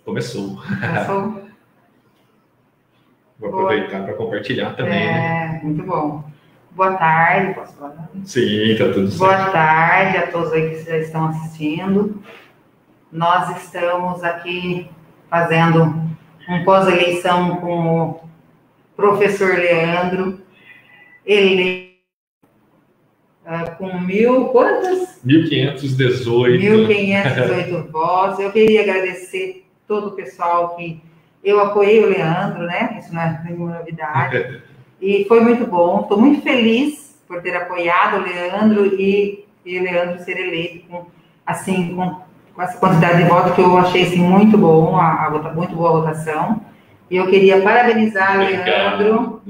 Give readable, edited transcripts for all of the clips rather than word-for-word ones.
Começou. Começou? Vou aproveitar para compartilhar também, né? Muito bom. Boa tarde, posso falar? Sim, tá tudo certo. Boa tarde a todos aí que já estão assistindo. Nós estamos aqui fazendo um pós-eleição com o professor Leandro. Ele com quantas? 1.518. 1.518 votos. Eu queria agradecer todo o pessoal que eu apoiei o Leandro, né? Isso não é nenhuma novidade. E foi muito bom. Estou muito feliz por ter apoiado o Leandro e o Leandro ser eleito com essa quantidade de votos que eu achei assim, muito bom, muito boa a votação. E eu queria parabenizar o Leandro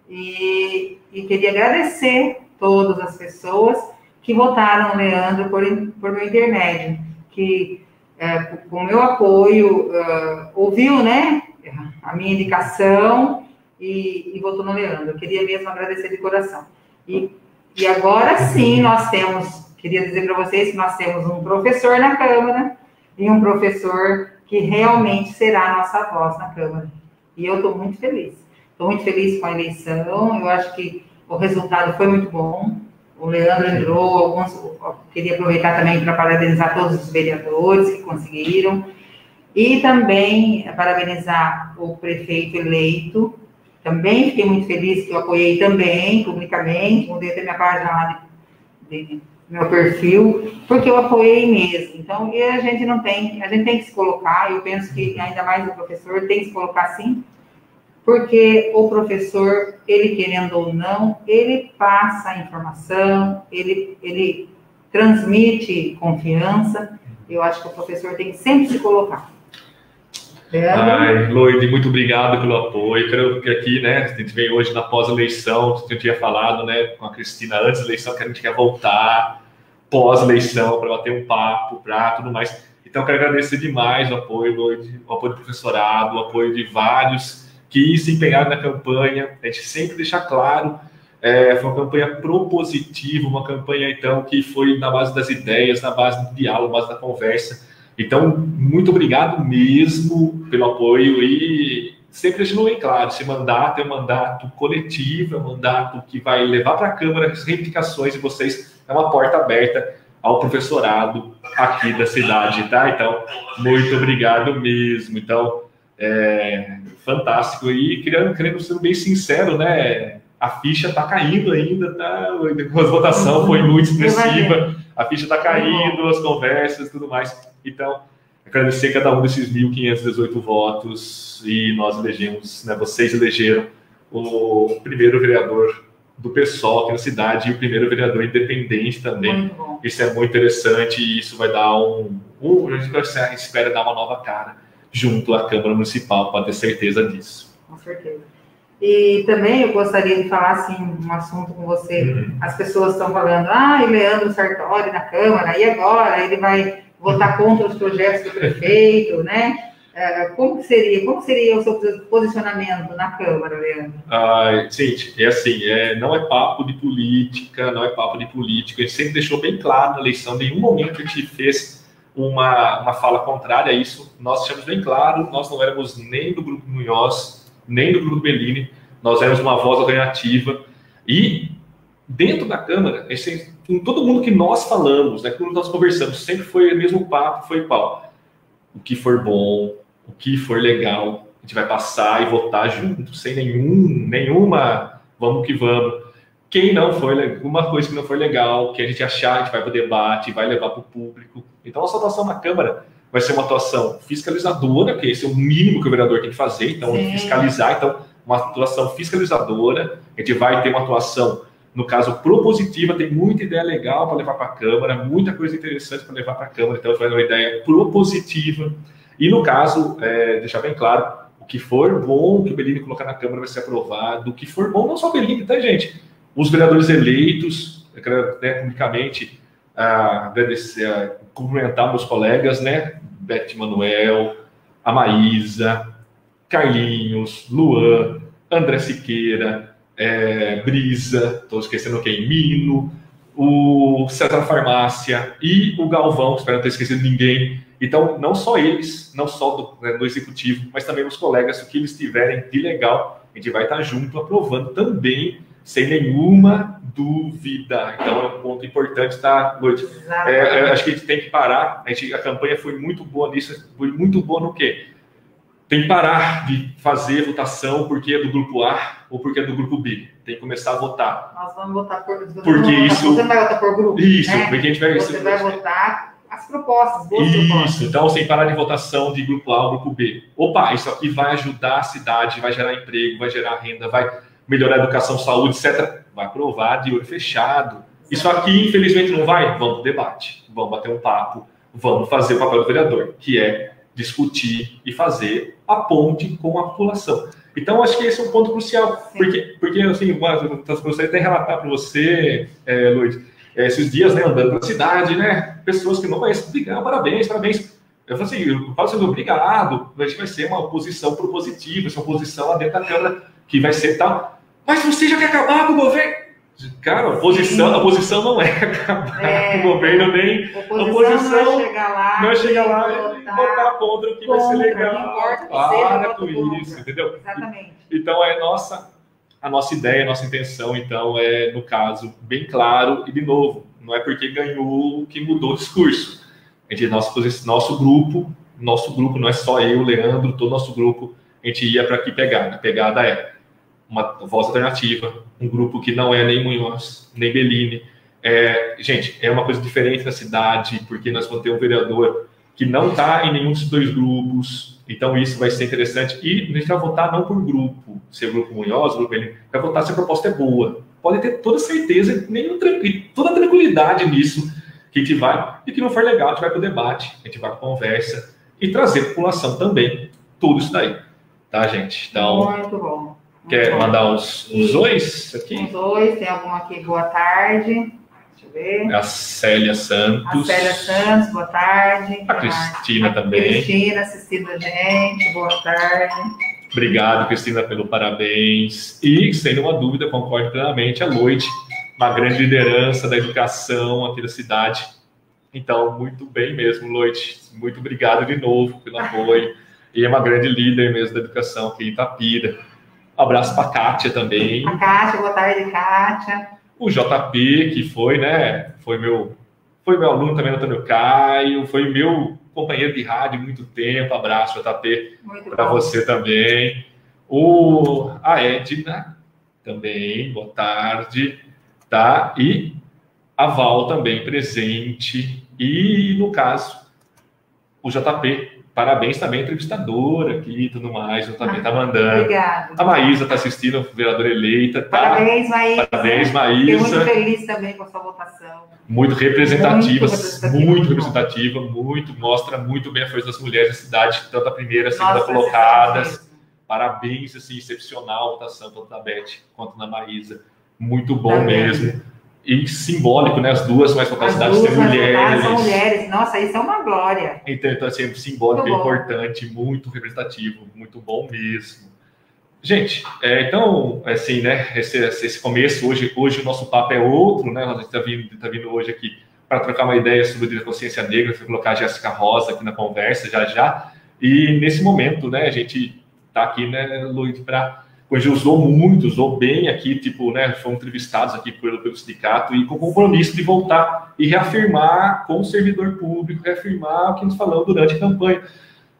e queria agradecer todas as pessoas que votaram no Leandro por meu intermédio, que com o meu apoio ouviu, né, a minha indicação e votou no Leandro. Eu queria mesmo agradecer de coração. E agora sim queria dizer para vocês que nós temos um professor na Câmara e um professor que realmente será a nossa voz na Câmara. E eu estou muito feliz. Estou muito feliz com a eleição, eu acho que o resultado foi muito bom. O Leandro entrou, queria aproveitar também para parabenizar todos os vereadores que conseguiram. E também parabenizar o prefeito eleito. Também fiquei muito feliz que eu apoiei também, publicamente, mudei até minha página lá de meu perfil, porque eu apoiei mesmo. Então, a gente tem que se colocar, eu penso que ainda mais o professor tem que se colocar sim, porque o professor, ele querendo ou não, ele passa a informação, ele transmite confiança. Eu acho que o professor tem que sempre se colocar. Loide, muito obrigado pelo apoio. Quero que aqui, né, a gente veio hoje na pós-eleição, que eu tinha falado, né, com a Cristina antes da eleição, que a gente quer voltar pós-eleição para bater um papo, para tudo mais. Então, quero agradecer demais o apoio, Loide, o apoio do professorado, o apoio de vários que se empenharam na campanha. A gente sempre deixa claro, foi uma campanha propositiva, uma campanha, então, que foi na base das ideias, na base do diálogo, na base da conversa. Então, muito obrigado mesmo pelo apoio e sempre deixando bem claro, esse mandato é um mandato coletivo, é um mandato que vai levar para a Câmara as reivindicações de vocês, é uma porta aberta ao professorado aqui da cidade, tá? Então, muito obrigado mesmo. Então, fantástico. E querendo ser bem sincero, né? A ficha está caindo ainda, tá? A votação foi muito expressiva, a ficha está caindo, as conversas e tudo mais. Então, agradecer cada um desses 1.518 votos e nós elegemos, né, vocês elegeram o primeiro vereador do PSOL aqui na cidade e o primeiro vereador independente também. Isso é muito interessante e isso vai dar a gente espera dar uma nova cara junto à Câmara Municipal, pode ter certeza disso. Com certeza. E também eu gostaria de falar assim, um assunto com você. As pessoas estão falando, o Leandro Sartori na Câmara, e agora ele vai votar contra os projetos do prefeito, né? Como seria o seu posicionamento na Câmara, Leandro? Gente, é assim, não é papo de política, a gente sempre deixou bem claro na eleição, em nenhum momento a gente fez uma fala contrária a isso, nós deixamos bem claro, nós não éramos nem do Grupo Munhoz, nem do Grupo Bellini, nós éramos uma voz alternativa, e dentro da Câmara, com todo mundo que nós falamos, né, com todo mundo que nós conversamos, sempre foi o mesmo papo, foi igual. O que for bom, o que for legal, a gente vai passar e votar junto, sem nenhuma vamos que vamos. Quem não for, alguma coisa que não for legal, que a gente achar, a gente vai para o debate, vai levar para o público. Então, a nossa atuação na Câmara vai ser uma atuação fiscalizadora, que esse é o mínimo que o vereador tem que fazer, então, fiscalizar. Então, uma atuação fiscalizadora, a gente vai ter uma atuação, no caso, propositiva, tem muita ideia legal para levar para a Câmara, muita coisa interessante para levar para a Câmara, então, vai dar uma ideia propositiva. E, no caso, deixar bem claro, o que for bom que o Bellini colocar na Câmara vai ser aprovado, o que for bom, não só o Bellini, tá, gente? Os vereadores eleitos, eu quero, né, publicamente, agradecer, cumprimentar meus colegas, né? Beth Manuel, a Maísa, Carlinhos, Luan, André Siqueira, Brisa, estou esquecendo quem? Mino, o César Farmácia e o Galvão, espero não ter esquecido ninguém. Então, não só eles, não só do executivo, mas também os colegas, o que eles tiverem de legal, a gente vai estar junto aprovando também, sem nenhuma dúvida. Então, é um ponto importante, tá, Loide? Acho que a gente tem que parar. A campanha foi muito boa nisso. Foi muito boa no quê? Tem que parar de fazer votação porque é do grupo A ou porque é do grupo B. Tem que começar a votar. Nós vamos votar por... Porque isso... Você não vai votar por grupo, isso, né? porque a gente vai... Você vai votar as propostas, boas propostas. Isso, então, sem parar de votação de grupo A ou grupo B. Opa, isso aqui vai ajudar a cidade, vai gerar emprego, vai gerar renda, vai melhorar a educação, saúde, etc. Vai aprovar de olho fechado. Isso aqui, infelizmente, não vai? Vamos pro debate, vamos bater um papo, vamos fazer o papel do vereador, que é discutir e fazer a ponte com a população. Então, acho que esse é um ponto crucial, porque assim, eu gostaria de relatar para você, Luiz, esses dias, né, andando pela cidade, né, pessoas que não conhecem, obrigado, parabéns. Eu falei assim, eu falo assim, obrigado, a gente vai ser uma oposição propositiva, essa oposição lá dentro da Câmara, que vai ser tal, mas você já quer acabar com o governo? Cara, a oposição não é acabar com o governo, nem a oposição não é chegar lá e votar contra o que vai ser legal. Para com isso, entendeu? Exatamente. Então, a nossa ideia, a nossa intenção, então, é, no caso, bem claro, e de novo, não é porque ganhou que mudou o discurso. A gente, nosso grupo, não é só eu, Leandro, todo nosso grupo, a gente ia para que pegar. A pegada é uma voz alternativa, um grupo que não é nem Munhoz, nem Bellini. Gente, é uma coisa diferente na cidade, porque nós vamos ter um vereador que não está em nenhum dos dois grupos, então isso vai ser interessante. E a gente vai votar não por grupo, se é o grupo Munhoz, o grupo Bellini, vai votar se a proposta é boa. Pode ter toda certeza, toda tranquilidade nisso, que a gente vai, e que não for legal, a gente vai para o debate, a gente vai para a conversa, e trazer a população também, tudo isso daí. Tá, gente? Então, muito bom. Quer mandar os dois aqui? Os dois, tem algum aqui, boa tarde. Deixa eu ver. A Célia Santos. A Célia Santos, boa tarde. A Cristina também. Cristina assistindo a gente, boa tarde. Obrigado, Cristina, pelo parabéns. E, sem nenhuma dúvida, concordo plenamente, a Loide, uma grande liderança da educação aqui da cidade. Então, muito bem mesmo, Loide. Muito obrigado de novo pelo apoio. E é uma grande líder mesmo da educação aqui em Itapira. Um abraço para a Kátia também. A Kátia, boa tarde, Kátia. O JP, que foi, né? Foi meu aluno também, Antônio Caio, foi meu companheiro de rádio há muito tempo. Abraço, JP, para você também. A Edna também, boa tarde, tá? E a Val também presente. E, no caso, o JP. Parabéns também, entrevistadora aqui e tudo mais. Eu também tá mandando. Obrigada. A Maísa está assistindo, vereadora eleita. Tá? Parabéns, Maísa. Parabéns, Maísa. Fiquei muito feliz também com a sua votação. Muito representativa, mostra muito bem a força das mulheres da cidade, tanto a primeira, a segunda colocadas. Parabéns, assim, excepcional a votação, tanto na Beth quanto na Maísa. Muito bom mesmo. E simbólico, né? As duas mais votadas cidades são mulheres. São mulheres. Nossa, isso é uma glória. Então assim, simbólico, é importante, muito representativo, muito bom mesmo. Gente, então, assim, né? Esse começo, hoje o nosso papo é outro, né? A gente está vindo hoje aqui para trocar uma ideia sobre o Dia da Consciência Negra, para colocar a Jéssica Rosa aqui na conversa já. E nesse momento, né? A gente está aqui, né, Luiz, hoje usou bem aqui, tipo, né, fomos entrevistados aqui pelo sindicato e com o compromisso de voltar e reafirmar com o servidor público, reafirmar o que nos falamos durante a campanha.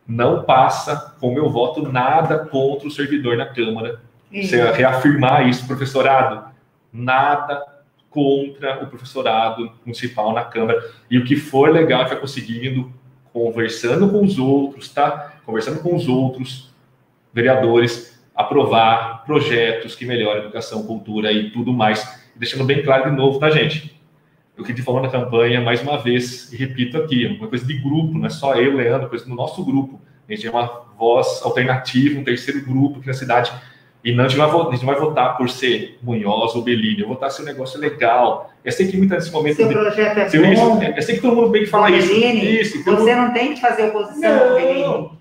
Não passa com o meu voto nada contra o servidor na Câmara. Você reafirmar isso, professorado, nada contra o professorado municipal na Câmara. E o que for legal, a gente vai conseguindo, conversando com os outros, tá? Conversando com os outros vereadores, aprovar projetos que melhoram a educação, cultura e tudo mais. Deixando bem claro de novo, tá, gente? O que a gente falou na campanha, mais uma vez, e repito aqui, uma coisa de grupo, não é só eu, Leandro, coisa do nosso grupo. A gente é uma voz alternativa, um terceiro grupo aqui na cidade. E não, a gente não vai votar por ser Munhoz ou Bellini, eu vou votar se o negócio é legal. Eu sei que muita nesse momento... Seu projeto é bom. Eu sei que todo mundo bem que fala isso. Você não tem que fazer oposição ao Bellini.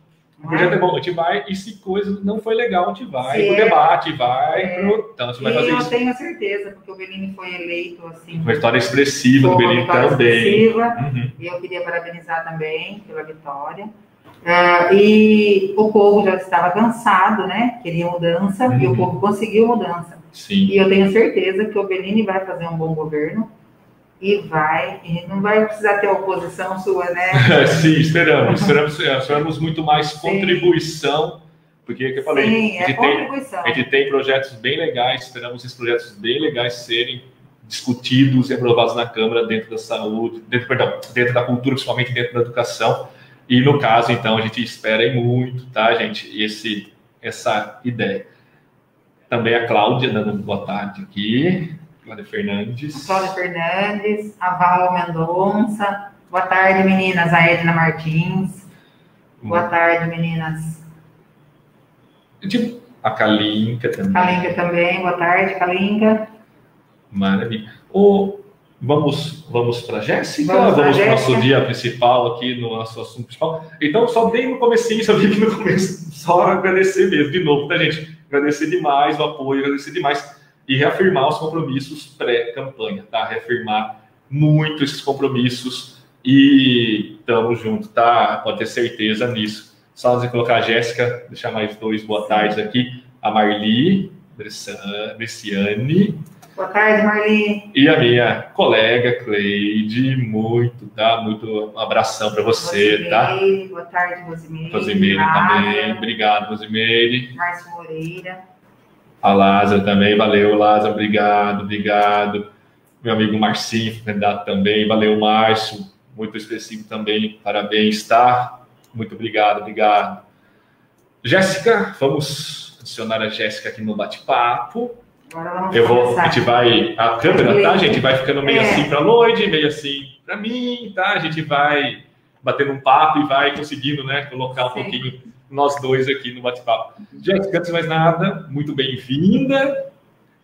O projeto é bom, a gente vai, e se coisa não foi legal, a gente vai pro debate, então você vai fazer isso. Eu tenho certeza, porque o Bellini foi eleito, assim... Uma vitória expressiva do Bellini também. E eu queria parabenizar também pela vitória. E o povo já estava cansado, né? Queria mudança, e o povo conseguiu mudança. Sim. E eu tenho certeza que o Bellini vai fazer um bom governo. E não vai precisar ter oposição sua, né? Sim, esperamos muito mais contribuição, porque é que eu falei, Sim, a gente tem projetos bem legais, esperamos esses projetos bem legais serem discutidos e aprovados na Câmara dentro da saúde, dentro da cultura, principalmente dentro da educação, e no caso, então, a gente espera muito, tá, gente, essa ideia. Também a Cláudia dando boa tarde aqui. Cláudia Fernandes, a Val Mendonça. Boa tarde, meninas. A Edna Martins. Boa tarde, meninas. A Kalinka também. Boa tarde, Kalinka. Maravilha. Vamos para a Jéssica? Vamos para o nosso dia principal aqui, no nosso assunto principal. Então, só dei no comecinho, só vi aqui no começo, só agradecer mesmo, de novo, tá, gente? Agradecer demais o apoio, agradecer demais. E reafirmar os compromissos pré-campanha, tá? Reafirmar muito esses compromissos e estamos juntos, tá? Pode ter certeza nisso. Só antes de colocar a Jéssica, deixar mais 2 boa tardes aqui. A Marli, Bresciane. Boa tarde, Marli. E a minha colega Cleide, muito abração para você, Rosimeire, tá? Boa tarde, Rosimeire. Rosimeire também, obrigado, Rosimeire. Márcio Moreira. A Lázaro também, valeu, Lázaro, obrigado. Meu amigo Marcinho, candidato também, valeu, Márcio, muito expressivo também, parabéns, tá? Muito obrigado. Jéssica, vamos adicionar a Jéssica aqui no bate-papo. Agora vamos a câmera, tá, gente? Vai ficando meio assim para a Lloyd, meio assim para mim, tá? A gente vai batendo um papo e vai conseguindo, né, colocar um pouquinho nós dois aqui no bate-papo. Jéssica, antes de mais nada, muito bem-vinda.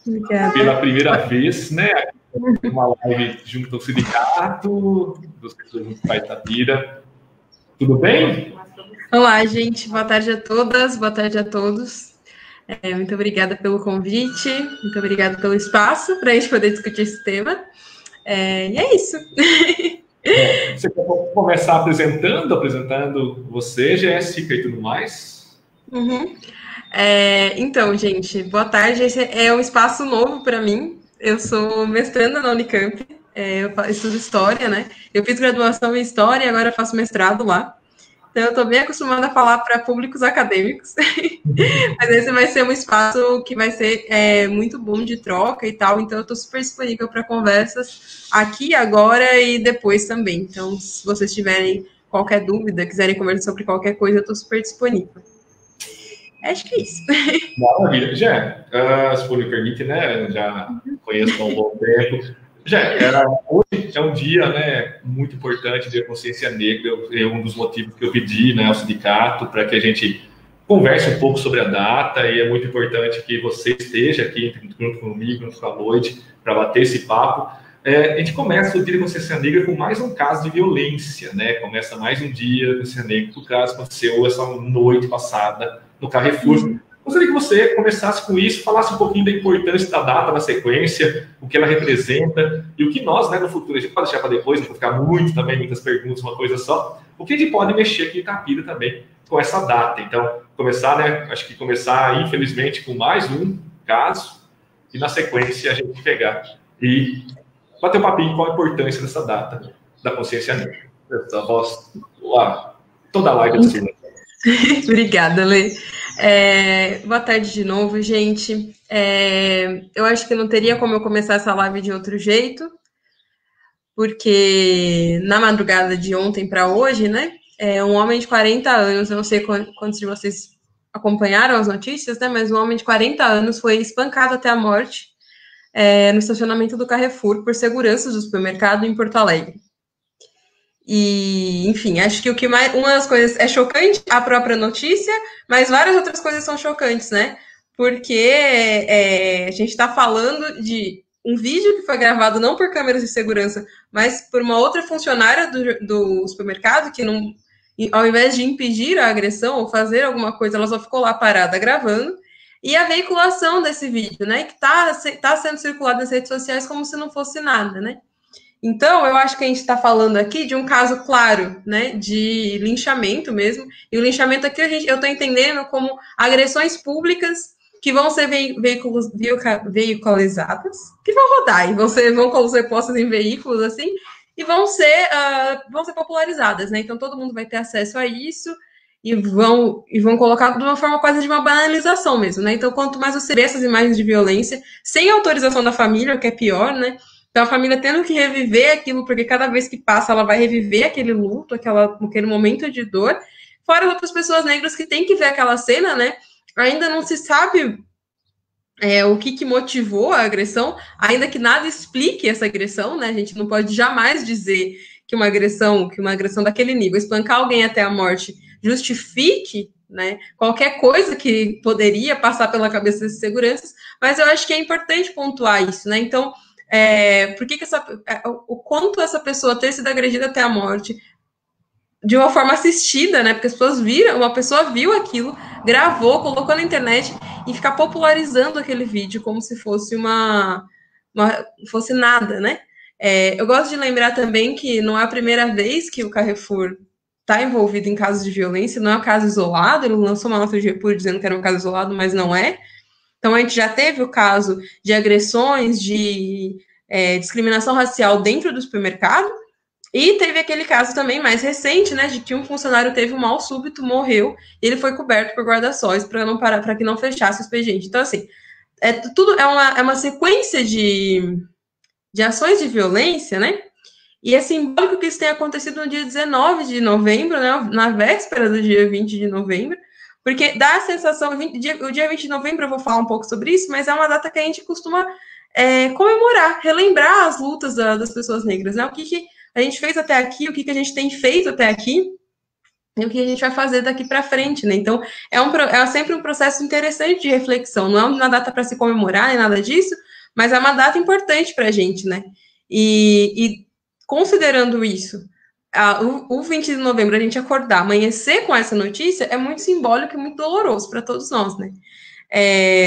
Obrigada. Pela primeira vez, né? Uma live junto ao sindicato, dos pessoas do Pai Tapira. Tudo bem? Olá, gente. Boa tarde a todas, boa tarde a todos. Muito obrigada pelo convite, muito obrigada pelo espaço para a gente poder discutir esse tema. E é isso. Você quer começar apresentando você, Jéssica, e tudo mais? Então, gente, boa tarde. Esse é um espaço novo para mim. Eu sou mestranda na Unicamp, eu estudo História, né? Eu fiz graduação em História e agora faço mestrado lá. Então, eu estou bem acostumada a falar para públicos acadêmicos. Mas esse vai ser um espaço que vai ser muito bom de troca e tal. Então, eu estou super disponível para conversas aqui, agora e depois também. Então, se vocês tiverem qualquer dúvida, quiserem conversar sobre qualquer coisa, eu estou super disponível. Acho que é isso. Maravilha. Já, se for me permite, né? Já conheço há um bom tempo. Hoje é um dia, né, muito importante de consciência negra. É um dos motivos que eu pedi, né, ao sindicato para que a gente converse um pouco sobre a data, e é muito importante que você esteja aqui junto comigo, junto com a Lloyd, para bater esse papo. A gente começa o Dia de Consciência Negra com mais um caso de violência, né? Começa mais um dia de Consciência Negra, que o caso aconteceu essa noite passada no Carrefour. Gostaria que você começasse com isso, falasse um pouquinho da importância da data na sequência, o que ela representa e o que nós, né, no futuro, a gente pode deixar para depois, não vou ficar muitas perguntas, uma coisa só, o que a gente pode mexer aqui em Itapira também com essa data. Então, começar, infelizmente, com mais um caso e na sequência a gente pegar e bater um papinho qual a importância dessa data da consciência negra. Essa voz, toda a live é sua. Obrigada, Lê. Boa tarde de novo, gente. Eu acho que não teria como eu começar essa live de outro jeito, porque na madrugada de ontem para hoje, né, um homem de 40 anos, eu não sei quantos de vocês acompanharam as notícias, né, mas um homem de 40 anos foi espancado até a morte no estacionamento do Carrefour por seguranças do supermercado em Porto Alegre. E, enfim, acho que uma das coisas é chocante, a própria notícia, mas várias outras coisas são chocantes, né? Porque a gente está falando de um vídeo que foi gravado não por câmeras de segurança, mas por uma outra funcionária do supermercado, ao invés de impedir a agressão ou fazer alguma coisa, ela só ficou lá parada gravando. E a veiculação desse vídeo, né, que tá sendo circulado nas redes sociais como se não fosse nada, né? Então, eu acho que a gente está falando aqui de um caso claro, né, de linchamento mesmo. E o linchamento aqui eu estou entendendo como agressões públicas que vão ser veiculadas, que vão rodar e vão ser postas em veículos assim e vão ser popularizadas, né? Então todo mundo vai ter acesso a isso e vão colocar de uma forma quase de uma banalização mesmo, né? Então quanto mais você vê essas imagens de violência sem autorização da família, o que é pior, né? Então a família tendo que reviver aquilo, porque cada vez que passa ela vai reviver aquele luto, aquele momento de dor, fora as outras pessoas negras que têm que ver aquela cena, né? Ainda não se sabe o que motivou a agressão, ainda que nada explique essa agressão, né? A gente não pode jamais dizer que uma agressão daquele nível, espancar alguém até a morte, justifique, né, qualquer coisa que poderia passar pela cabeça desses seguranças, mas eu acho que é importante pontuar isso, né? Então, o quanto essa pessoa ter sido agredida até a morte de uma forma assistida, né? Porque as pessoas viram, uma pessoa viu aquilo, gravou, colocou na internet e ficar popularizando aquele vídeo como se fosse fosse nada, né? Eu gosto de lembrar também que não é a primeira vez que o Carrefour está envolvido em casos de violência, não é um caso isolado, ele lançou uma nota de repúdio dizendo que era um caso isolado, mas não é. Então, a gente já teve o caso de agressões, de discriminação racial dentro do supermercado, e teve aquele caso também mais recente, né, de que um funcionário teve um mal súbito, morreu, e ele foi coberto por guarda-sóis para que não fechasse o expediente. Então, assim, tudo é uma sequência de ações de violência, né? E é simbólico que isso tenha acontecido no dia 19 de novembro, né, na véspera do dia 20 de novembro, porque dá a sensação, o dia 20 de novembro eu vou falar um pouco sobre isso, mas é uma data que a gente costuma comemorar, relembrar as lutas das pessoas negras, né? O que a gente fez até aqui, o que a gente tem feito até aqui, e o que a gente vai fazer daqui para frente, né? Então, é sempre um processo interessante de reflexão, não é uma data para se comemorar, nem nada disso, mas é uma data importante para a gente, né? E considerando isso, o 20 de novembro, a gente acordar, amanhecer com essa notícia, é muito simbólico e muito doloroso para todos nós, né?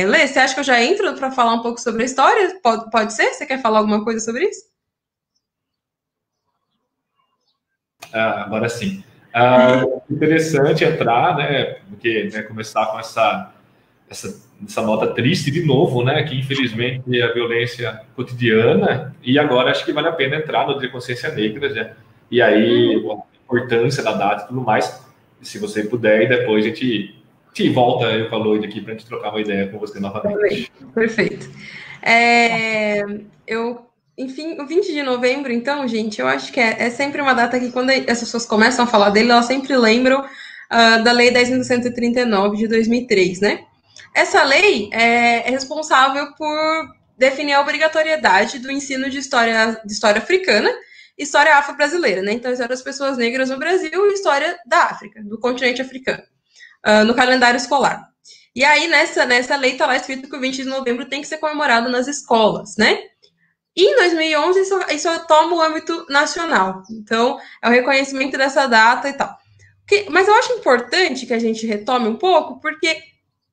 Lê, você acha que eu já entro para falar um pouco sobre a história? Pode ser? Você quer falar alguma coisa sobre isso? Agora sim. Interessante entrar, né? Porque começar com essa nota triste de novo, né? Que infelizmente é a violência cotidiana, e agora acho que vale a pena entrar no Dia de Consciência Negra, né? E aí a importância da data e tudo mais. Se você puder, e depois a gente volta eu com a Loide aqui para a gente trocar uma ideia com você novamente. Perfeito. Enfim, o 20 de novembro, então, gente, eu acho que é sempre uma data que, quando as pessoas começam a falar dele, elas sempre lembram da Lei 10.139 de 2003, né? Essa lei é responsável por definir a obrigatoriedade do ensino de história africana e história afro-brasileira, né? Então, história das pessoas negras no Brasil e história da África, do continente africano, no calendário escolar. E aí, nessa lei, está lá escrito que o 20 de novembro tem que ser comemorado nas escolas, né? E em 2011, isso toma o âmbito nacional. Então, é o reconhecimento dessa data e tal. Mas eu acho importante que a gente retome um pouco, porque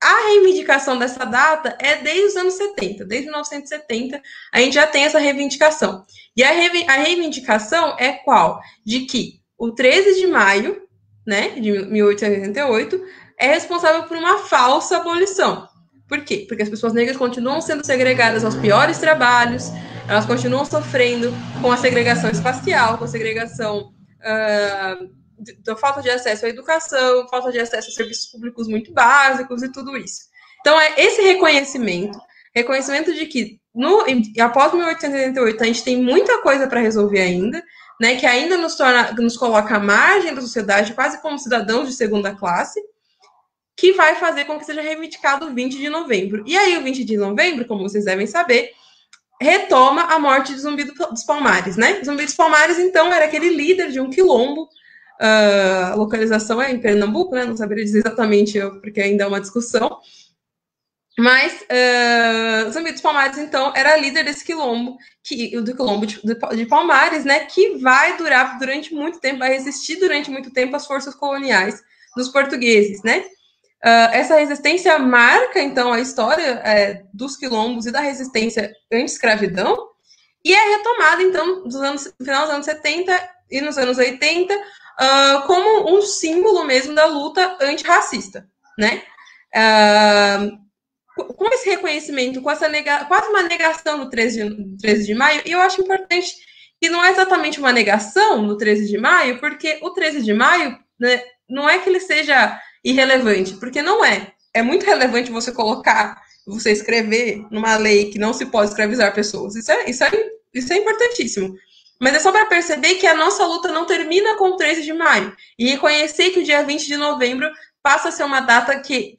a reivindicação dessa data é desde os anos 70. Desde 1970, a gente já tem essa reivindicação. E a reivindicação é qual? De que o 13 de maio, né, de 1888, é responsável por uma falsa abolição. Por quê? Porque as pessoas negras continuam sendo segregadas aos piores trabalhos, elas continuam sofrendo com a segregação espacial, com a segregação da falta de acesso à educação, falta de acesso a serviços públicos muito básicos e tudo isso. Então, é esse reconhecimento de que após 1888 a gente tem muita coisa para resolver ainda, né, que ainda nos coloca à margem da sociedade, quase como cidadãos de segunda classe, que vai fazer com que seja reivindicado o 20 de novembro. E aí, o 20 de novembro, como vocês devem saber, retoma a morte de Zumbi dos Palmares, né? Zumbi dos Palmares, então, era aquele líder de um quilombo, a localização é em Pernambuco, né? Não saberia dizer exatamente, porque ainda é uma discussão, Mas Zumbi dos Palmares, então, era líder desse quilombo, do quilombo de Palmares, né, que vai durar durante muito tempo, vai resistir durante muito tempo às forças coloniais dos portugueses, né? Essa resistência marca, então, a história dos quilombos e da resistência anti-escravidão, e é retomada, então, no final dos anos 70 e nos anos 80, como um símbolo mesmo da luta antirracista, né? Com esse reconhecimento, com essa quase uma negação no 13 de maio, e eu acho importante que não é exatamente uma negação no 13 de maio, porque o 13 de maio, né, não é que ele seja irrelevante, porque não é. É muito relevante você colocar, você escrever numa lei que não se pode escravizar pessoas. Isso é importantíssimo. Mas é só para perceber que a nossa luta não termina com o 13 de maio. E reconhecer que o dia 20 de novembro passa a ser uma data que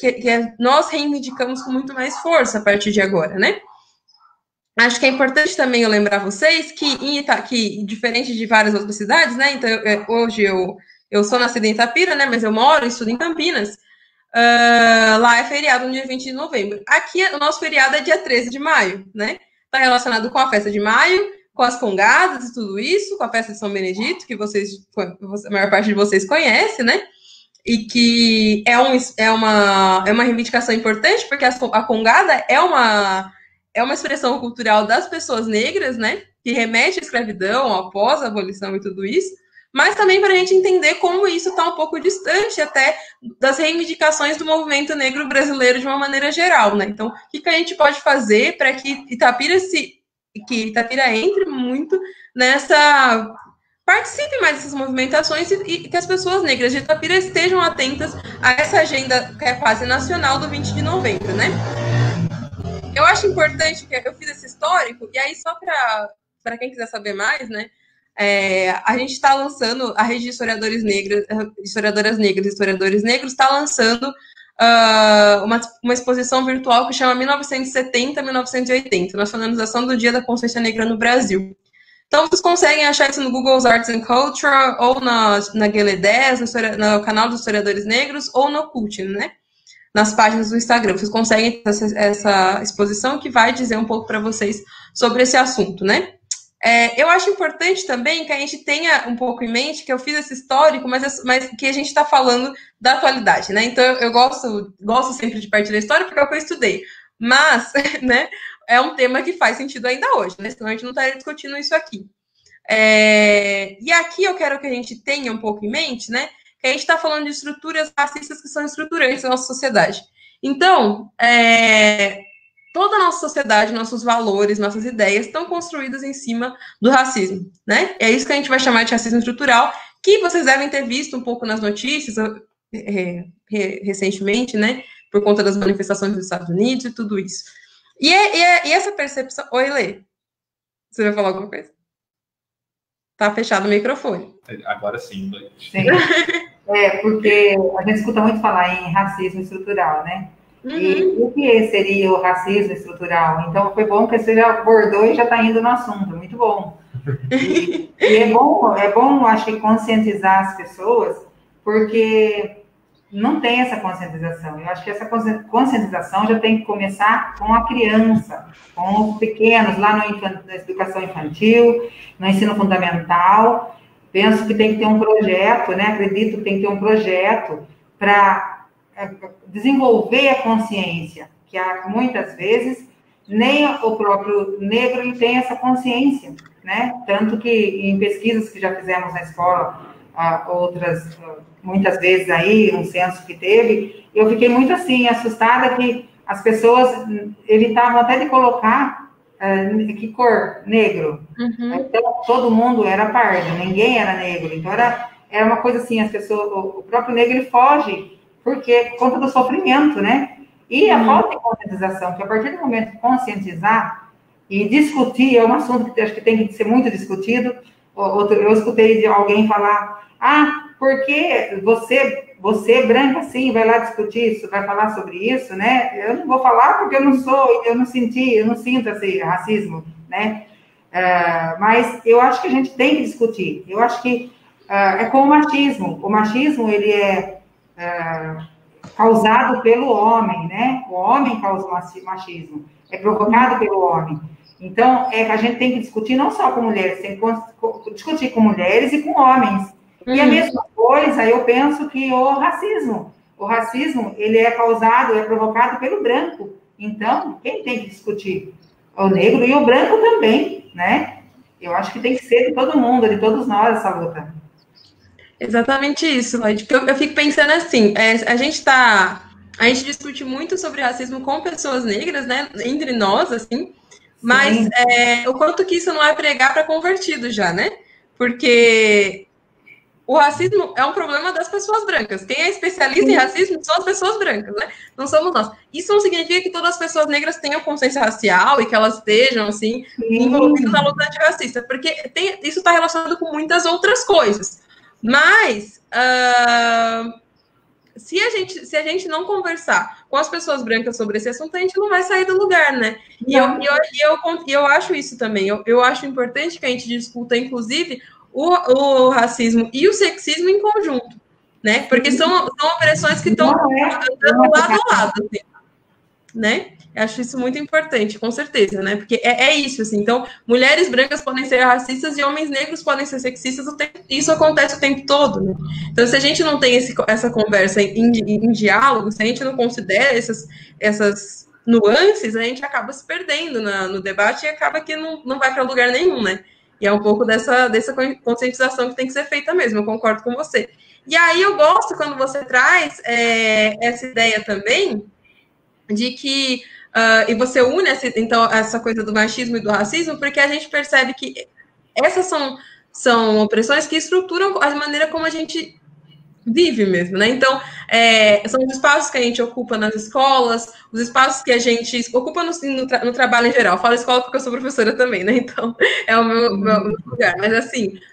nós reivindicamos com muito mais força a partir de agora, né? Acho que é importante também eu lembrar vocês que diferente de várias outras cidades, né? Então, hoje eu sou nascida em Itapira, né? Mas eu moro e estudo em Campinas. Lá é feriado no dia 20 de novembro. Aqui, o nosso feriado é dia 13 de maio, né? Está relacionado com a festa de maio, com as congadas e tudo isso, com a festa de São Benedito, que a maior parte de vocês conhece, né? E que é uma reivindicação importante, porque a congada é uma expressão cultural das pessoas negras, né? Que remete à escravidão, após a abolição e tudo isso, mas também para a gente entender como isso está um pouco distante até das reivindicações do movimento negro brasileiro de uma maneira geral, né? Então, o que a gente pode fazer para que Itapira entre muito nessa... Participe mais dessas movimentações e que as pessoas negras de Itapira estejam atentas a essa agenda que é quase nacional do 20 de novembro, né? Eu acho importante que eu fiz esse histórico, e aí só para quem quiser saber mais, né? A gente está lançando, a rede de historiadoras negras e historiadores negros está lançando uma exposição virtual que chama 1970-1980, Nacionalização do Dia da Consciência Negra no Brasil. Então, vocês conseguem achar isso no Google's Arts and Culture, ou na Guelé 10, no canal dos historiadores negros, ou no Cult, né? Nas páginas do Instagram. Vocês conseguem essa exposição que vai dizer um pouco para vocês sobre esse assunto, né? Eu acho importante também que a gente tenha um pouco em mente que eu fiz esse histórico, mas que a gente está falando da atualidade, né? Então, eu gosto sempre de partir da história porque é o que eu estudei. Mas, né, é um tema que faz sentido ainda hoje, né? Senão a gente não estaria discutindo isso aqui. E aqui eu quero que a gente tenha um pouco em mente, né? Que a gente está falando de estruturas racistas que são estruturantes da nossa sociedade. Então, toda a nossa sociedade, nossos valores, nossas ideias estão construídas em cima do racismo, né? É isso que a gente vai chamar de racismo estrutural, que vocês devem ter visto um pouco nas notícias recentemente, né? Por conta das manifestações dos Estados Unidos e tudo isso. E essa percepção... Oi, Lê. Você vai falar alguma coisa? Tá fechado o microfone. Agora sim, Lê. Sim. Porque a gente escuta muito falar em racismo estrutural, né? Uhum. E o que seria o racismo estrutural? Então, foi bom que você já abordou e já está indo no assunto. Muito bom. E é bom, acho que, conscientizar as pessoas, porque não tem essa conscientização. Eu acho que essa conscientização já tem que começar com a criança, com os pequenos, lá na educação infantil, no ensino fundamental. Penso que tem que ter um projeto, né? Acredito que tem que ter um projeto para desenvolver a consciência, que muitas vezes nem o próprio negro ele tem essa consciência, né? Tanto que em pesquisas que já fizemos na escola, muitas vezes aí, um censo que teve, eu fiquei muito assim, assustada que as pessoas evitavam até de colocar que cor? Negro. Uhum. Então, todo mundo era pardo, ninguém era negro. Então, era uma coisa assim, as pessoas, o próprio negro, ele foge, por conta do sofrimento, né? E a falta de conscientização, que a partir do momento de conscientizar e discutir, é um assunto que acho que tem que ser muito discutido. Eu escutei de alguém falar, porque você branca assim, vai lá discutir isso, vai falar sobre isso, né? Eu não vou falar porque eu não sinto esse racismo, né? Mas eu acho que a gente tem que discutir. Eu acho que é como o machismo. O machismo, ele causado pelo homem, né? O homem causa o machismo, é provocado pelo homem. Então, a gente tem que discutir não só com mulheres, tem que discutir com mulheres e com homens. E a mesma coisa, eu penso que o racismo, ele é causado, é provocado pelo branco. Então, quem tem que discutir? O negro e o branco também, né? Eu acho que tem que ser de todo mundo, de todos nós, essa luta. Exatamente isso, Lloyd. Eu fico pensando assim, a gente discute muito sobre racismo com pessoas negras, né? Entre nós, assim, mas o quanto que isso não é pregar para convertido já, né? Porque o racismo é um problema das pessoas brancas. Quem é especialista em racismo são as pessoas brancas, né? Não somos nós. Isso não significa que todas as pessoas negras tenham consciência racial e que elas estejam, assim, envolvidas na luta antirracista, porque isso está relacionado com muitas outras coisas. Mas, se a gente não conversar com as pessoas brancas sobre esse assunto, a gente não vai sair do lugar, né? E eu acho isso também. Eu acho importante que a gente discuta, inclusive, o racismo e o sexismo em conjunto, né? Porque são opressões que estão andando lado a lado, assim, né? Eu acho isso muito importante, com certeza, né? Porque é isso, assim. Então, mulheres brancas podem ser racistas e homens negros podem ser sexistas. Isso acontece o tempo todo, né? Então, se a gente não tem essa conversa em diálogo, se a gente não considera essas nuances, a gente acaba se perdendo no debate e acaba que não vai para lugar nenhum, né? E é um pouco dessa conscientização que tem que ser feita mesmo, eu concordo com você. E aí eu gosto quando você traz essa ideia também de que e você une essa coisa do machismo e do racismo, porque a gente percebe que essas são opressões que estruturam a maneira como a gente vive mesmo, né? Então, são os espaços que a gente ocupa nas escolas, os espaços que a gente ocupa no trabalho em geral. Eu falo escola porque eu sou professora também, né? Então, é o meu lugar.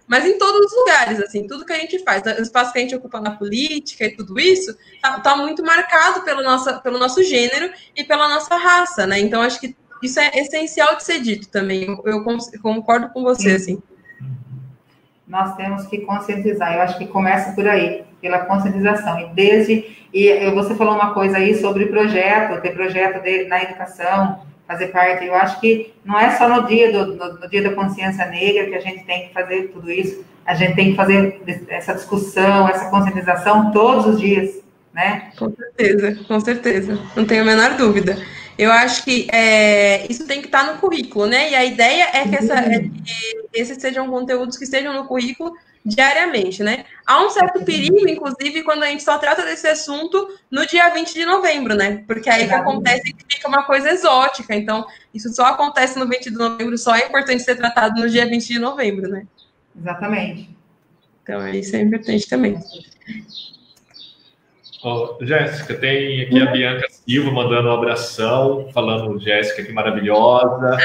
Mas em todos os lugares, assim, tudo que a gente faz, o espaço que a gente ocupa na política e tudo isso, tá muito marcado pelo nosso gênero e pela nossa raça, né? Então, acho que isso é essencial de ser dito também. Eu concordo com você, assim. Nós temos que conscientizar. Eu acho que começa por aí, pela conscientização. E você falou uma coisa aí sobre ter projeto na educação, fazer parte. Eu acho que não é só no dia da consciência negra que a gente tem que fazer tudo isso. A gente tem que fazer essa discussão, essa conscientização todos os dias, né? Com certeza. Não tenho a menor dúvida. Eu acho que isso tem que estar no currículo, né? E a ideia é que esses sejam conteúdos que estejam no currículo diariamente, né? Há um certo perigo, inclusive, quando a gente só trata desse assunto no dia 20 de novembro, né? Porque aí que acontece que fica uma coisa exótica. Então, isso só acontece no 20 de novembro, só é importante ser tratado no dia 20 de novembro, né? Exatamente. Então, isso é importante também. Jéssica, tem aqui a Bianca Silva mandando um abração, falando, Jéssica, que maravilhosa.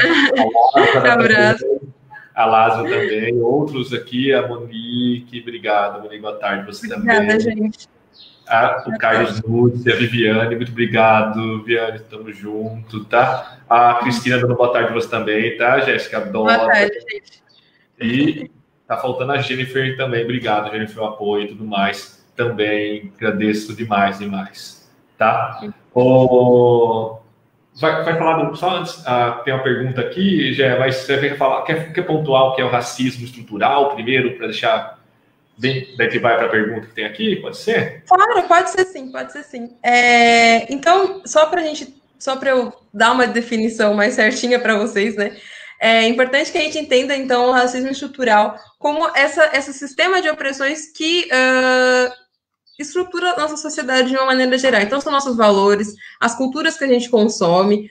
A Lázaro também. Outros aqui, a Monique, obrigado, Monique, boa tarde, você também. Obrigada, gente. O Carlos Núcio, a Viviane, muito obrigado, Viviane, estamos juntos, tá? A Cristina dando boa tarde você também, tá, Jéssica? Adoro. Boa tarde, gente. E tá faltando a Jennifer também, obrigado, Jennifer, o apoio e tudo mais. Também agradeço demais, tá? Vai falar só antes, tem uma pergunta aqui, Gé, mas você quer pontuar o que é o racismo estrutural primeiro, para deixar bem, daí que vai para a pergunta que tem aqui, pode ser? Claro, pode ser sim. Então, só para eu dar uma definição mais certinha para vocês, né? É importante que a gente entenda, então, o racismo estrutural como esse sistema de opressões que estrutura a nossa sociedade de uma maneira geral. Então, são nossos valores, as culturas que a gente consome,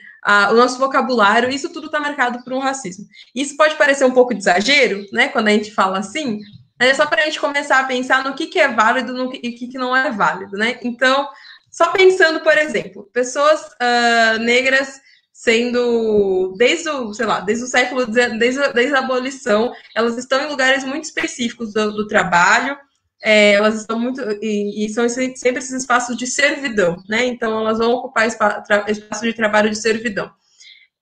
o nosso vocabulário, isso tudo está marcado por um racismo. Isso pode parecer um pouco de exagero, né, quando a gente fala assim, mas é só para a gente começar a pensar no que é válido e o que não é válido, né? Então, só pensando, por exemplo, pessoas negras sendo, desde o século, desde a abolição, elas estão em lugares muito específicos do trabalho, elas estão muito, e são sempre esses espaços de servidão, né? Então, elas vão ocupar espaço de trabalho de servidão.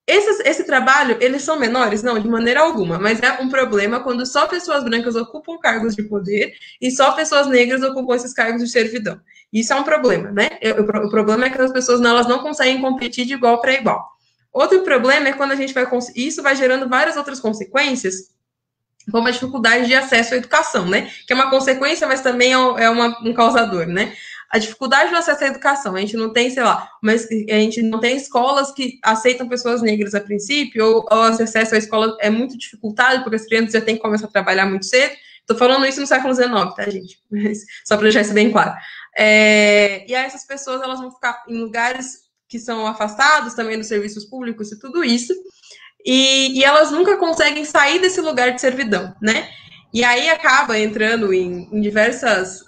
Esse trabalho, eles são menores? Não, de maneira alguma, mas é um problema quando só pessoas brancas ocupam cargos de poder e só pessoas negras ocupam esses cargos de servidão. Isso é um problema, né? O problema é que as pessoas elas não conseguem competir de igual para igual. Outro problema é quando a gente vai... Isso vai gerando várias outras consequências, como a dificuldade de acesso à educação, né? Que é uma consequência, mas também é um causador, né? A dificuldade do acesso à educação. A gente não tem, sei lá, mas a gente não tem escolas que aceitam pessoas negras a princípio, ou o acesso à escola é muito dificultado, porque as crianças já têm que começar a trabalhar muito cedo. Estou falando isso no século XIX, tá, gente? Mas, só para deixar isso bem claro. E aí essas pessoas elas vão ficar em lugares que são afastados também dos serviços públicos e tudo isso, e elas nunca conseguem sair desse lugar de servidão, né? E aí acaba entrando em diversos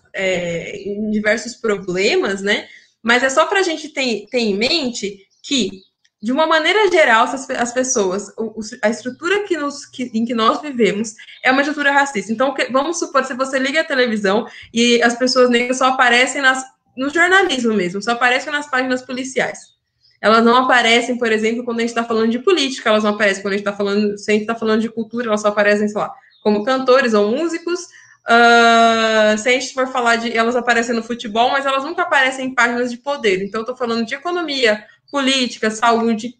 problemas, né? Mas é só para a gente ter em mente que, de uma maneira geral, as pessoas, a estrutura em que nós vivemos é uma estrutura racista. Então, vamos supor, se você liga a televisão e as pessoas negras só aparecem no jornalismo mesmo, só aparecem nas páginas policiais. Elas não aparecem, por exemplo, quando a gente está falando de política, elas não aparecem quando a gente está falando, se a gente está falando de cultura, elas só aparecem, sei lá, como cantores ou músicos. Se a gente for falar elas aparecem no futebol, mas elas nunca aparecem em páginas de poder. Então, eu estou falando de economia, política, saúde.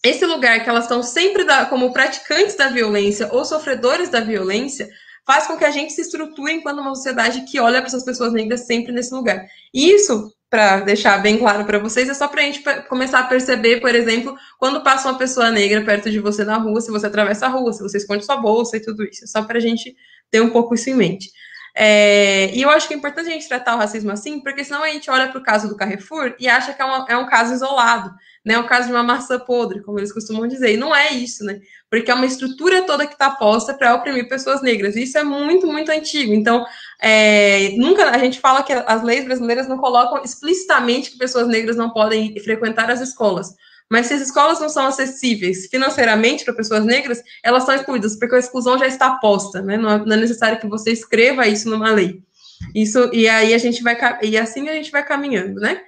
Esse lugar que elas estão sempre como praticantes da violência ou sofredores da violência faz com que a gente se estruture enquanto uma sociedade que olha para essas pessoas negras sempre nesse lugar. E isso, para deixar bem claro para vocês, é só para a gente começar a perceber, por exemplo, quando passa uma pessoa negra perto de você na rua, se você atravessa a rua, se você esconde sua bolsa e tudo isso. É só para a gente ter um pouco isso em mente. E eu acho que é importante a gente tratar o racismo assim, porque senão a gente olha para o caso do Carrefour e acha que é um caso isolado, né? Um caso de uma maçã podre, como eles costumam dizer. E não é isso, né? Porque é uma estrutura toda que está posta para oprimir pessoas negras. E isso é muito, muito antigo. Então, nunca a gente fala que as leis brasileiras não colocam explicitamente que pessoas negras não podem frequentar as escolas. Mas se as escolas não são acessíveis financeiramente para pessoas negras, elas são excluídas, porque a exclusão já está posta, né? Não é necessário que você escreva isso numa lei. E aí assim a gente vai caminhando, né?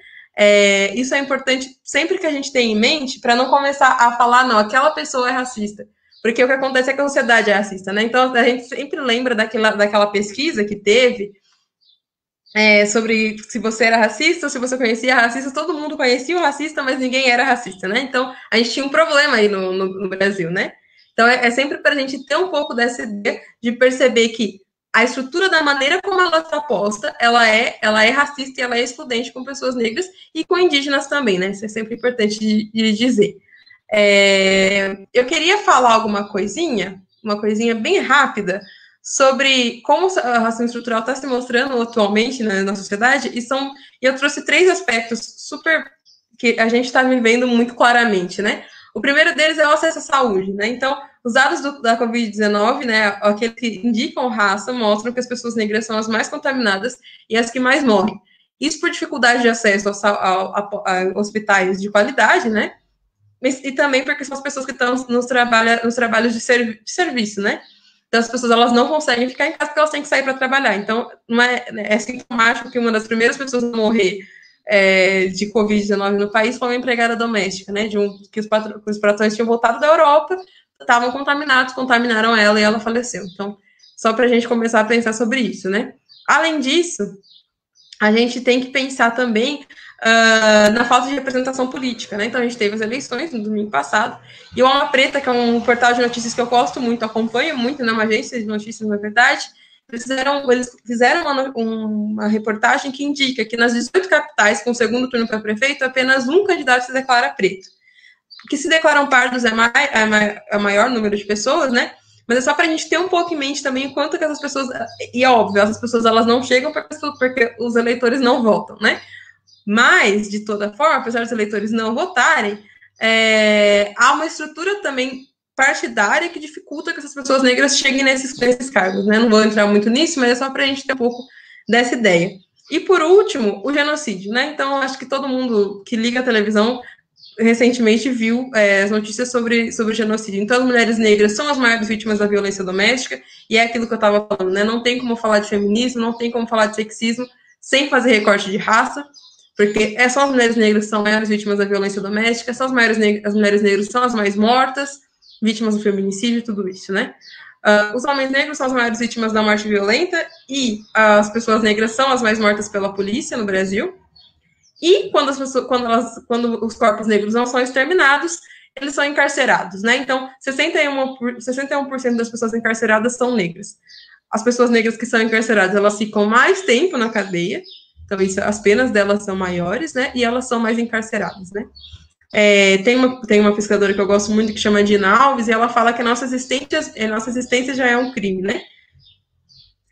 Isso é importante sempre que a gente tem em mente, para não começar a falar, não, aquela pessoa é racista. Porque o que acontece é que a sociedade é racista, né? Então, a gente sempre lembra daquela pesquisa que teve sobre se você era racista, ou se você conhecia racista. Todo mundo conhecia o racista, mas ninguém era racista, né? Então, a gente tinha um problema aí no Brasil, né? Então, é sempre para a gente ter um pouco dessa ideia de perceber que a estrutura da maneira como ela está posta, ela é racista e ela é excludente com pessoas negras e com indígenas também, né? Isso é sempre importante de dizer. Eu queria falar uma coisinha bem rápida, sobre como o racismo estrutural está se mostrando atualmente na sociedade, e eu trouxe 3 aspectos que a gente está vivendo muito claramente, né? O primeiro deles é o acesso à saúde, né? Então, os dados da Covid-19, né, aqueles que indicam raça, mostram que as pessoas negras são as mais contaminadas e as que mais morrem. Isso por dificuldade de acesso a hospitais de qualidade, né? E também porque são as pessoas que estão nos trabalhos de serviço, né? Então, as pessoas elas não conseguem ficar em casa porque elas têm que sair para trabalhar. Então, não é sintomático que uma das primeiras pessoas a morrer de Covid-19 no país foi uma empregada doméstica, né? Que os patrões tinham voltado da Europa, estavam contaminados, contaminaram ela e ela faleceu. Então, só para a gente começar a pensar sobre isso, né? Além disso, a gente tem que pensar também na falta de representação política, né? Então, a gente teve as eleições no domingo passado, e o Alma Preta, que é um portal de notícias que eu gosto muito, acompanho muito, né? Uma agência de notícias, na verdade, eles fizeram uma reportagem que indica que nas 18 capitais, com o segundo turno para prefeito, apenas um candidato se declara preto. O que se declaram pardos é maior número de pessoas, né? Mas é só para a gente ter um pouco em mente também o quanto que essas pessoas... E é óbvio, essas pessoas elas não chegam porque os eleitores não votam, né? Mas, de toda forma, apesar dos eleitores não votarem, há uma estrutura também partidária que dificulta que essas pessoas negras cheguem nesses cargos, né? Não vou entrar muito nisso, mas é só para a gente ter um pouco dessa ideia. E, por último, o genocídio, né? Então, acho que todo mundo que liga a televisão recentemente viu as notícias sobre o genocídio. Então, as mulheres negras são as maiores vítimas da violência doméstica, e é aquilo que eu estava falando, né? Não tem como falar de feminismo, não tem como falar de sexismo sem fazer recorte de raça, porque só as mulheres negras são maiores vítimas da violência doméstica, só as mulheres negras são as mais mortas, vítimas do feminicídio, tudo isso, né? Os homens negros são as maiores vítimas da morte violenta e as pessoas negras são as mais mortas pela polícia no Brasil. E quando os corpos negros não são exterminados, eles são encarcerados, né? Então, 61% das pessoas encarceradas são negras. As pessoas negras que são encarceradas, elas ficam mais tempo na cadeia, então as penas delas são maiores, né? E elas são mais encarceradas, né? Tem uma pesquisadora que eu gosto muito, que chama Dina Alves, e ela fala que a nossa existência já é um crime, né?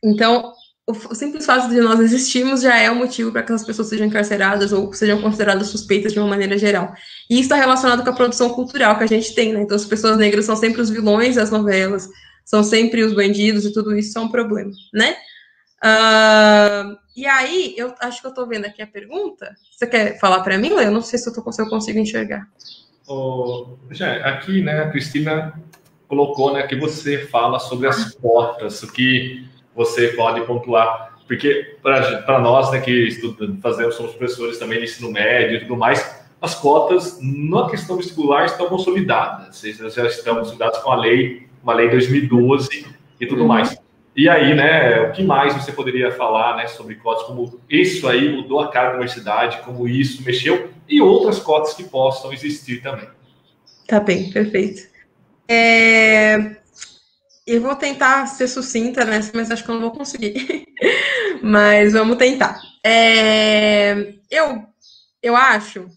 Então, o simples fato de nós existirmos já é o motivo para que as pessoas sejam encarceradas ou sejam consideradas suspeitas de uma maneira geral. E isso está relacionado com a produção cultural que a gente tem, né? Então, as pessoas negras são sempre os vilões das novelas, são sempre os bandidos, e tudo isso é um problema, né? E aí, eu acho que eu estou vendo aqui a pergunta. Você quer falar para mim, Lê? Eu não sei se eu consigo enxergar. Já, aqui, né, a Cristina colocou, né, que você fala sobre as cotas, o que você pode pontuar, porque para nós, né, que somos professores também de ensino médio e tudo mais, as cotas, na questão vestibular, estão consolidadas, já estão consolidadas com uma lei 2012 e tudo mais. E aí, né, o que mais você poderia falar, né, sobre cotas, como isso aí mudou a cara da universidade, como isso mexeu, e outras cotas que possam existir também. Tá bem, perfeito. Eu vou tentar ser sucinta nessa, mas acho que eu não vou conseguir. Mas vamos tentar. Eu acho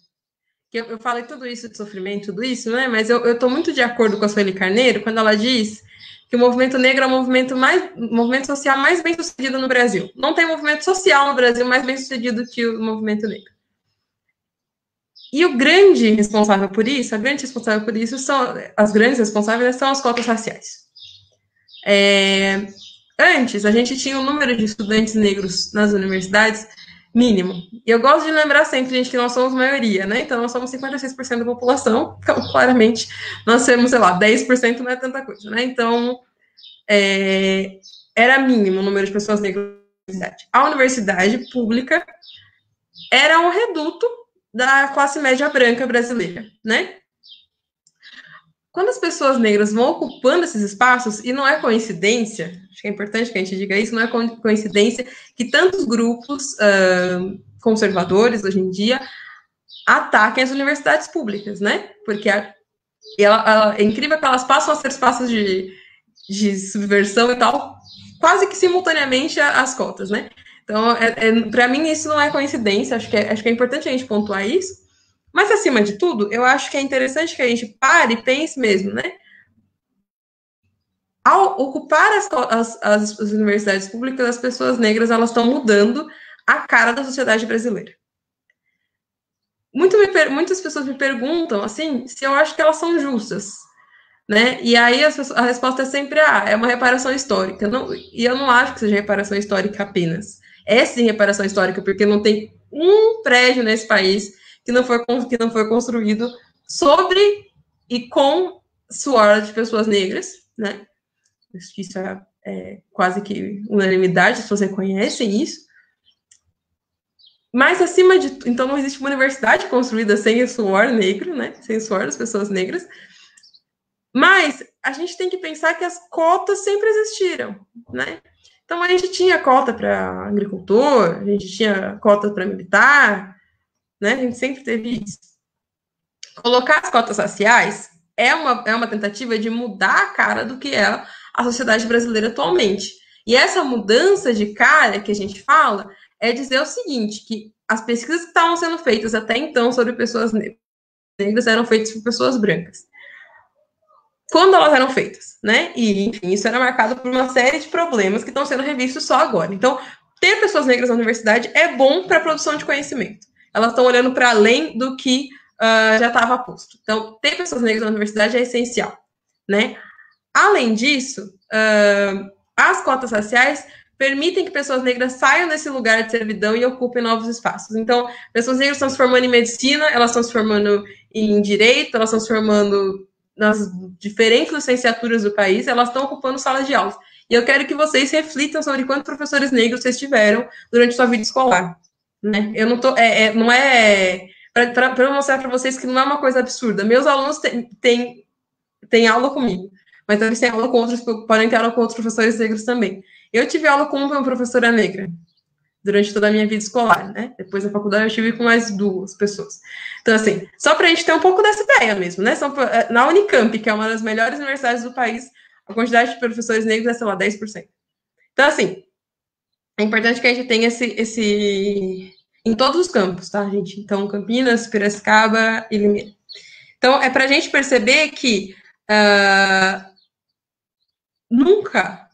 que eu falei tudo isso de sofrimento, tudo isso, né? Mas eu estou muito de acordo com a Sueli Carneiro quando ela diz que o movimento negro é o movimento social mais bem sucedido no Brasil. Não tem movimento social no Brasil mais bem sucedido que o movimento negro. E a grande responsáveis por isso são as cotas raciais. Antes, a gente tinha um número de estudantes negros nas universidades mínimo. E eu gosto de lembrar sempre, gente, que nós somos maioria, né? Então, nós somos 56% da população. Então, claramente, nós temos, 10% não é tanta coisa, né? Então, era mínimo o número de pessoas negras na universidade. A universidade pública era um reduto da classe média branca brasileira, né? Quando as pessoas negras vão ocupando esses espaços, e não é coincidência, acho que é importante que a gente diga isso, não é coincidência que tantos grupos conservadores, hoje em dia, ataquem as universidades públicas, né? Porque é incrível que elas passam a ser espaços de subversão e tal, quase que simultaneamente às cotas, né? Então, para mim, isso não é coincidência, acho que é importante a gente pontuar isso. Mas, acima de tudo, eu acho que é interessante que a gente pare e pense mesmo, né? Ao ocupar as universidades públicas, as pessoas negras, elas estão mudando a cara da sociedade brasileira. Muitas pessoas me perguntam, assim, se eu acho que elas são justas, né? E aí a resposta é sempre, é uma reparação histórica. E eu não acho que seja reparação histórica apenas. É sim reparação histórica, porque não tem um prédio nesse país que não foi construído sobre e com suor de pessoas negras, né? Isso é quase que unanimidade, as pessoas reconhecem isso. Mas, acima de tudo, então não existe uma universidade construída sem o suor negro, né? Sem o suor das pessoas negras. Mas a gente tem que pensar que as cotas sempre existiram, né? Então, a gente tinha cota para agricultor, a gente tinha cota para militar, né? A gente sempre teve isso. Colocar as cotas raciais é uma tentativa de mudar a cara do que é a sociedade brasileira atualmente. E essa mudança de cara que a gente fala é dizer o seguinte, que as pesquisas que estavam sendo feitas até então sobre pessoas negras eram feitas por pessoas brancas. Quando elas eram feitas, né? E, enfim, isso era marcado por uma série de problemas que estão sendo revistos só agora. Então, ter pessoas negras na universidade é bom para a produção de conhecimento. Elas estão olhando para além do que já estava posto. Então, ter pessoas negras na universidade é essencial, né? Além disso, as cotas raciais permitem que pessoas negras saiam desse lugar de servidão e ocupem novos espaços. Então, pessoas negras estão se formando em medicina, elas estão se formando em direito, elas estão se formando nas diferentes licenciaturas do país, elas estão ocupando salas de aula. E eu quero que vocês reflitam sobre quantos professores negros vocês tiveram durante sua vida escolar, né? Eu não tô, não é para eu mostrar para vocês que não é uma coisa absurda. Meus alunos têm aula comigo, mas eles têm aula com outros, podem ter aula com outros professores negros também. Eu tive aula com uma professora negra durante toda a minha vida escolar, né? Depois da faculdade eu tive com mais 2 pessoas. Então, assim, só para a gente ter um pouco dessa ideia mesmo, né? Na Unicamp, que é uma das melhores universidades do país, a quantidade de professores negros é, sei lá, 10%. Então, assim, é importante que a gente tenha esse em todos os campos, tá, gente? Então, Campinas, Piracicaba e Limeira. Então, é para a gente perceber que nunca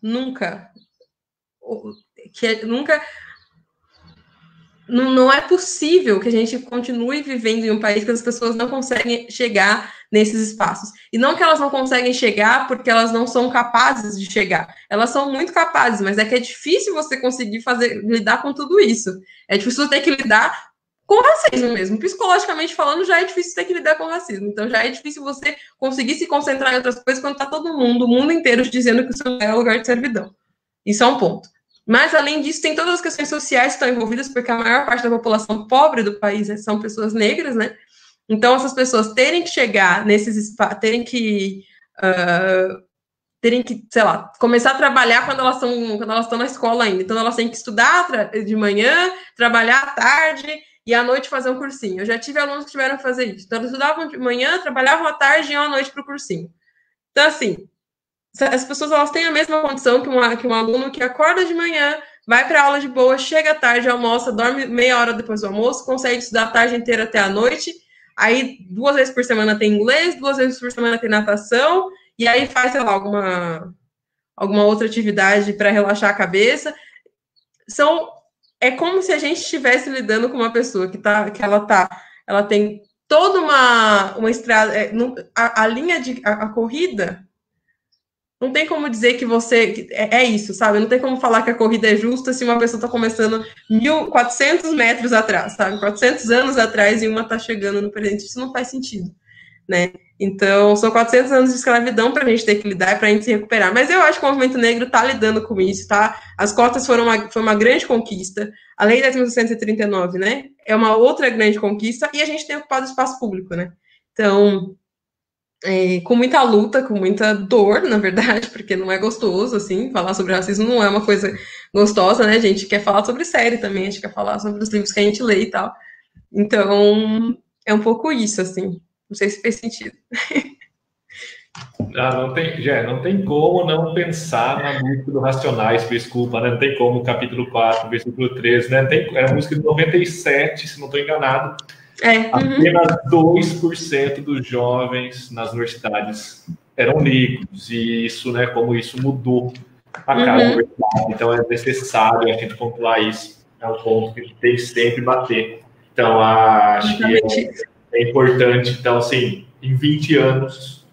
não é possível que a gente continue vivendo em um país que as pessoas não conseguem chegar nesses espaços. E não que elas não conseguem chegar porque elas não são capazes de chegar. Elas são muito capazes, mas é que é difícil você conseguir lidar com tudo isso. É difícil ter que lidar com racismo mesmo. Psicologicamente falando, já é difícil ter que lidar com racismo. Então, já é difícil você conseguir se concentrar em outras coisas quando está todo mundo, o mundo inteiro, te dizendo que o seu lugar é lugar de servidão. Isso é um ponto. Mas, além disso, tem todas as questões sociais que estão envolvidas, porque a maior parte da população pobre do país são pessoas negras, né? Então, essas pessoas terem que chegar nesses espaços, terem que, sei lá, começar a trabalhar quando elas estão na escola ainda. Então, elas têm que estudar de manhã, trabalhar à tarde e à noite fazer um cursinho. Eu já tive alunos que tiveram que fazer isso. Então, eles estudavam de manhã, trabalhavam à tarde e iam à noite para o cursinho. Então, assim, as pessoas elas têm a mesma condição que um aluno que acorda de manhã, vai para a aula de boa, chega à tarde, almoça, dorme meia hora depois do almoço, consegue estudar a tarde inteira até a noite, aí 2 vezes por semana tem inglês, 2 vezes por semana tem natação, e aí faz, sei lá, alguma outra atividade para relaxar a cabeça. É como se a gente estivesse lidando com uma pessoa ela tem toda uma estrada, a linha a corrida. Não tem como dizer que é isso, sabe? Não tem como falar que a corrida é justa se uma pessoa está começando 1.400 metros atrás, sabe? 400 anos atrás e uma está chegando no presente. Isso não faz sentido, né? Então, são 400 anos de escravidão para a gente ter que lidar, para a gente se recuperar. Mas eu acho que o movimento negro está lidando com isso, tá? As cotas foi uma grande conquista. A Lei 10.639, né? É uma outra grande conquista e a gente tem ocupado o espaço público, né? Então, com muita luta, com muita dor, na verdade, porque não é gostoso, assim, falar sobre racismo não é uma coisa gostosa, né? A gente quer falar sobre série também, a gente quer falar sobre os livros que a gente lê e tal. Então, é um pouco isso, assim. Não sei se fez sentido. Não tem como não pensar na música do Racionais, desculpa, né? Não tem como, capítulo 4, versículo 13, né? É a música de 97, se não estou enganado. Apenas 2% dos jovens nas universidades eram negros, e isso, né, como isso mudou a cada universidade. Então, é necessário a gente pontuar isso. É um ponto que tem sempre bater. Então, acho que é importante. Então, assim, em 20 anos,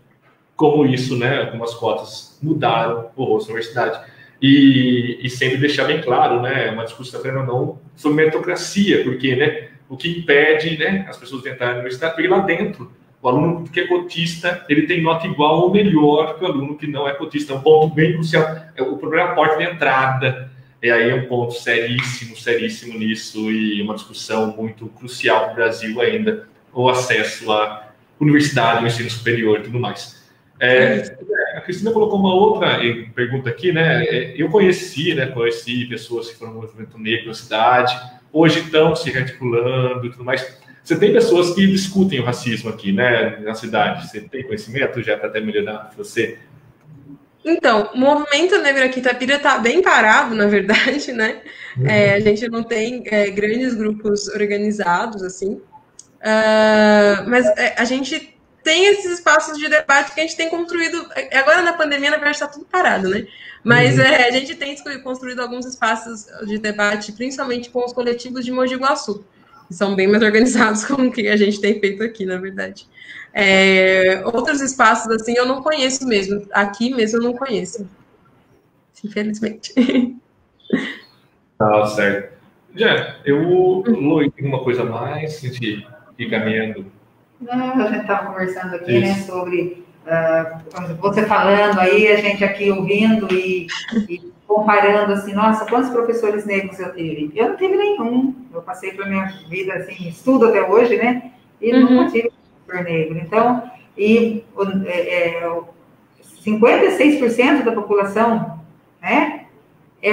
como isso, né, como as cotas mudaram o rosto da universidade. E sempre deixar bem claro, né, uma discussão, ou não, sobre meritocracia, porque, né, o que impede, né, as pessoas de entrarem na universidade, porque lá dentro, o aluno que é cotista, ele tem nota igual ou melhor que o aluno que não é cotista. É um ponto bem crucial. O problema é a porta de entrada. E aí é um ponto seríssimo nisso, e uma discussão muito crucial para o Brasil ainda, o acesso à universidade, ao ensino superior e tudo mais. A Cristina colocou uma outra pergunta aqui, né? Eu conheci pessoas que foram no movimento negro na cidade, hoje estão se rearticulando e tudo mais. Você tem pessoas que discutem o racismo aqui, né, na cidade? Você tem conhecimento já para até melhorar você? Então, o movimento negro aqui em Itapira está bem parado, na verdade, né? A gente não tem grandes grupos organizados, assim. Mas a gente tem esses espaços de debate que a gente tem construído. Agora, na pandemia, na verdade, está tudo parado, né? Mas a gente tem construído alguns espaços de debate, principalmente com os coletivos de Mogi Guaçu, que são bem mais organizados com o que a gente tem feito aqui, na verdade. Outros espaços, assim, eu não conheço mesmo. Aqui mesmo eu não conheço. Infelizmente. Tá, certo. Já, Lu, tem uma coisa a mais? A gente ir caminhando. Não, a gente estava conversando aqui, né, sobre você falando aí, a gente aqui ouvindo e comparando assim, nossa, quantos professores negros eu tive? Eu não tive nenhum. Eu passei pela minha vida, assim, estudo até hoje, né? E nunca tive professor negro. Então, 56% da população, né? É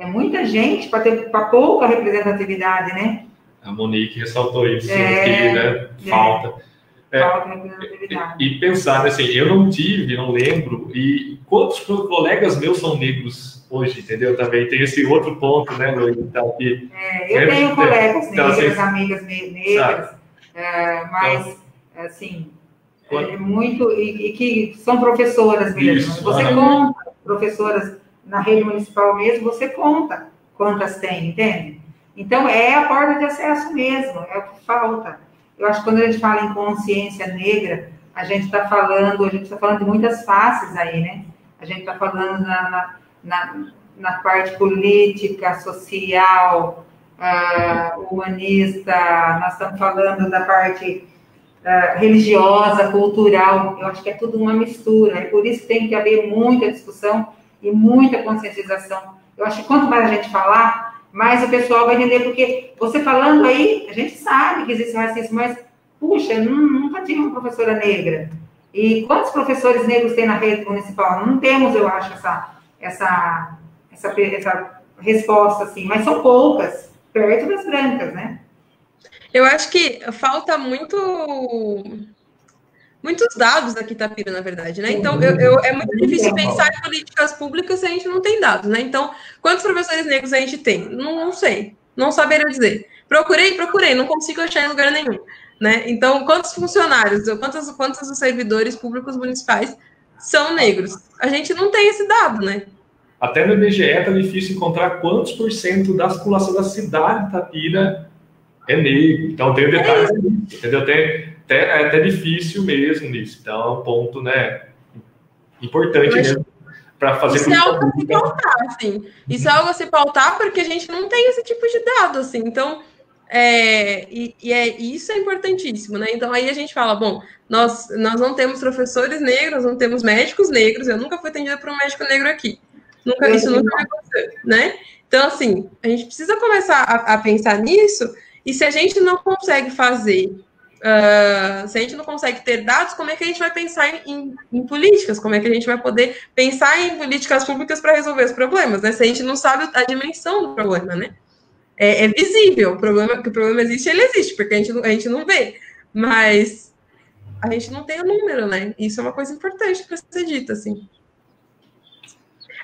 muita gente para ter pouca representatividade, né? A Monique ressaltou isso, que né, falta. E pensar, assim, eu não tive, não lembro, e quantos colegas meus são negros hoje, entendeu? Também tem esse outro ponto, né, Luiz? Então, que, eu tenho colegas negras, amigas negras, mas, assim, muito, e que são professoras mesmo. Isso, você conta, professoras na rede municipal mesmo, você conta quantas tem, entende? Então, é a porta de acesso mesmo, é o que falta. Eu acho que quando a gente fala em consciência negra, a gente está falando de muitas faces aí, né? A gente está falando na parte política, social, humanista, nós estamos falando da parte religiosa, cultural. Eu acho que é tudo uma mistura, é por isso que tem que haver muita discussão e muita conscientização. Eu acho que quanto mais a gente falar, mais o pessoal vai entender, porque você falando aí, a gente sabe que existe racismo, mas, puxa, nunca tive uma professora negra. E quantos professores negros tem na rede municipal? Não temos, eu acho, essa resposta, assim, mas são poucas, perto das brancas, né? Eu acho que falta muitos dados aqui, Itapira, na verdade, né? Então, é muito difícil pensar em políticas públicas se a gente não tem dados, né? Então, quantos professores negros a gente tem? Não sei, não saberia dizer. Procurei, não consigo achar em lugar nenhum, né? Então, quantos funcionários, quantos dos servidores públicos municipais são negros? A gente não tem esse dado, né? Até no IBGE tá difícil encontrar quantos por cento da população da cidade de Itapira é negro. Então, tem o detalhe, entendeu? É até difícil mesmo nisso. Então, é um ponto, né, importante mesmo para fazer... Isso é algo a se pautar, assim. Isso é algo a se pautar porque a gente não tem esse tipo de dado, assim. Então, isso é importantíssimo, né? Então, aí a gente fala, bom, nós não temos professores negros, não temos médicos negros. Eu nunca fui atendida por um médico negro aqui. Isso nunca vai acontecer, né? Então, assim, a gente precisa começar a pensar nisso. E se a gente não consegue fazer... se a gente não consegue ter dados, como é que a gente vai pensar em políticas? Como é que a gente vai poder pensar em políticas públicas para resolver os problemas, né? Se a gente não sabe a dimensão do problema, né? É visível, que o problema existe, ele existe, porque a gente não vê, mas a gente não tem o número, né? Isso é uma coisa importante para ser dita, assim.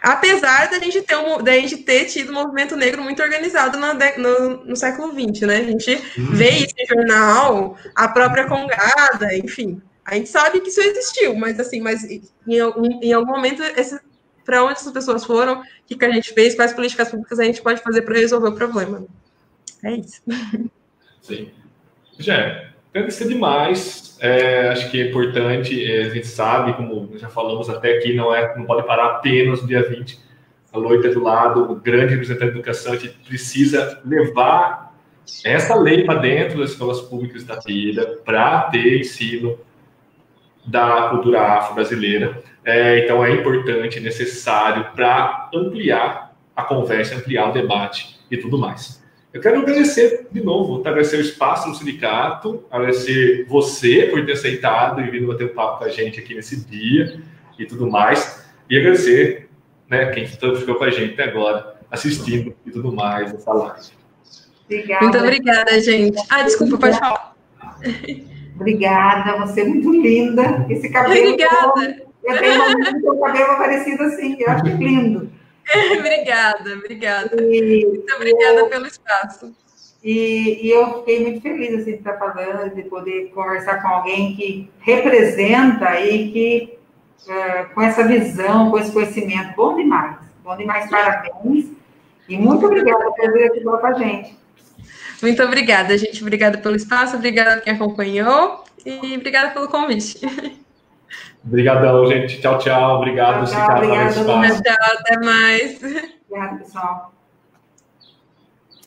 Apesar da gente ter tido um movimento negro muito organizado no século XX, né? A gente vê isso em jornal, a própria Congada, enfim. A gente sabe que isso existiu, mas em algum momento, para onde essas pessoas foram, o que a gente fez, quais políticas públicas a gente pode fazer para resolver o problema. É isso. Sim. Já agradecer demais. Acho que é importante, a gente sabe, como já falamos até aqui, não pode parar apenas no dia 20. A Loi está do lado, o grande representante da educação, a gente precisa levar essa lei para dentro das escolas públicas da Itapira para ter ensino da cultura afro-brasileira. Então, é importante, necessário para ampliar a conversa, ampliar o debate e tudo mais. Eu quero agradecer de novo, agradecer o espaço do sindicato, agradecer você por ter aceitado e vindo bater um papo com a gente aqui nesse dia e tudo mais. E agradecer, né, quem ficou com a gente até agora, assistindo e tudo mais nessa live. Obrigada. Muito obrigada, gente. Desculpa, pode falar. Obrigada, você é muito linda. Esse cabelo... Obrigada. Eu tenho um cabelo parecido assim, eu acho lindo. Obrigada. Muito obrigada pelo espaço. E eu fiquei muito feliz assim, de estar falando, de poder conversar com alguém que representa e que, com essa visão, com esse conhecimento, bom demais, parabéns. E muito obrigada por vir aqui com a gente. Muito obrigada, gente. Obrigada pelo espaço, obrigada a quem acompanhou e obrigada pelo convite. Obrigadão, gente. Tchau. Obrigado, tchau, pelo espaço. Tchau, até mais. Obrigada, pessoal.